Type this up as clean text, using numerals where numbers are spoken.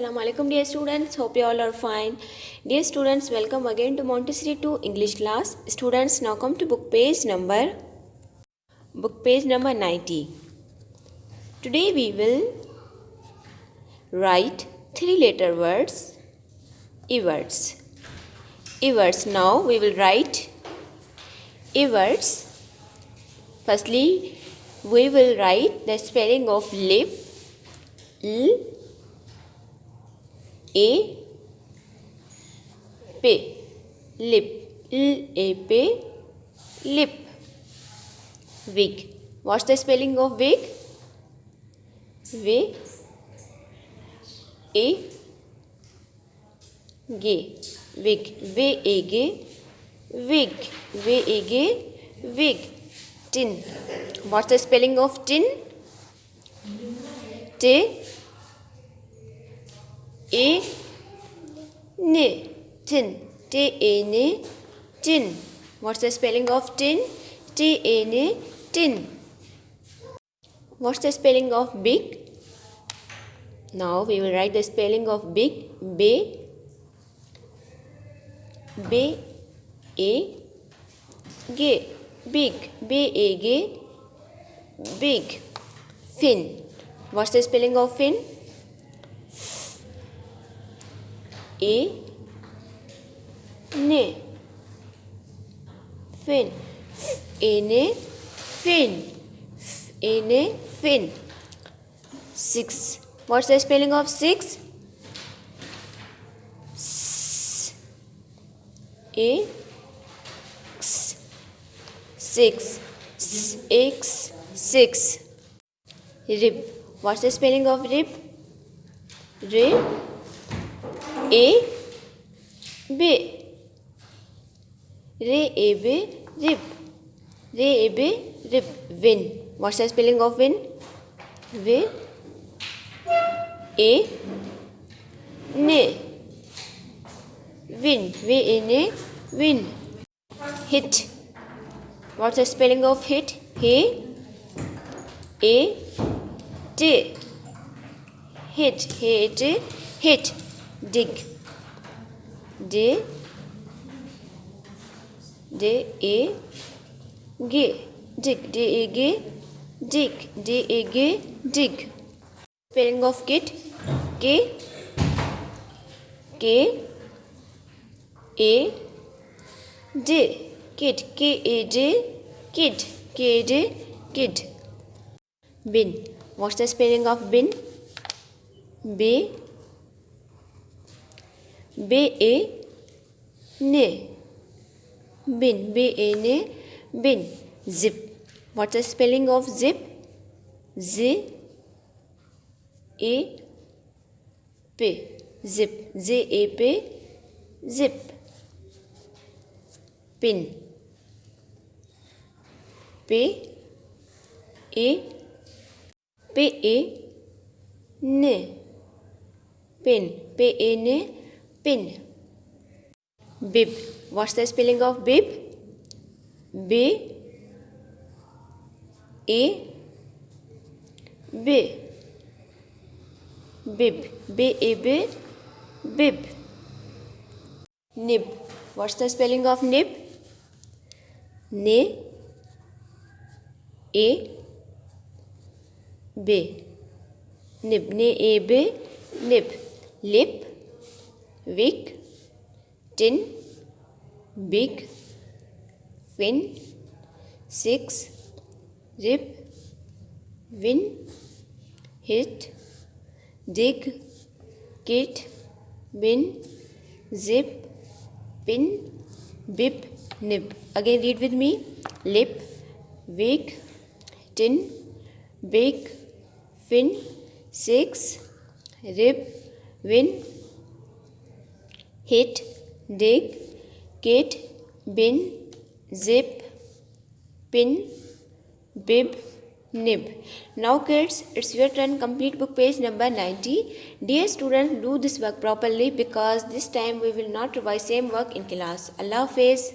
Assalamualaikum dear students, hope you all are fine. Dear students, welcome again to Montessori 2 English class. Students, now come to book page number 90. Today we will write 3-letter words, E-words. E-words. Now we will write E-words. Firstly, we will write the spelling of lip, L, A, P, lip, L, A, P, lip. Wig. What's the spelling of wig? W, A, G, wig, W, A, G, wig, W, A, G, wig. Tin. What's the spelling of tin? T, A, N, tin, T, A, N, tin. What's the spelling of tin? T, A, N, tin. What's the spelling of big? Now we will write the spelling of big. B, B, A, G, big, B, A, G, big. Fin. What's the spelling of fin? A, N, fin, N, fin, N, fin. 6. What's the spelling of 6? S, A, X, 6, X, 6. Rib. What's the spelling of rib? R, A, B, R, A, B, rib, R, A, B, rib. Win. What's the spelling of win? W, A, N, win, W, A, N, win. Hit. What's the spelling of hit? H, A, T, hit, H, hit. Dig. D, A, G, dig, D, A, G, dig, D, A, G, dig. Spelling of kit? K, A, D, kid, K, A, D, kid, K, A, D, kid. Bin. What's the spelling of bin? B, B, A, N, bin, B, A, N, bin. Zip. What's the spelling of zip? Z, A, P, zip, Z, A, P, zip. Pin. P, A, P, A, N, pin, P, A, N, pin. Bib. What's the spelling of bib? B, A, B, bib, B, A, B, bib. Nib. What's the spelling of nib? N, A, B, nib, N, A, B, nib. Lip, wig, tin, big, fin, 6, rib, win, hit, dig, kit, bin, zip, pin, bib, nib. Again read with me. Lip, wig, tin, big, fin, 6, rib, win, hit, dig, kit, bin, zip, pin, bib, nib. Now kids, it's your turn. Complete book page number 90. Dear students, do this work properly because this time we will not revise same work in class. Allah Hafiz.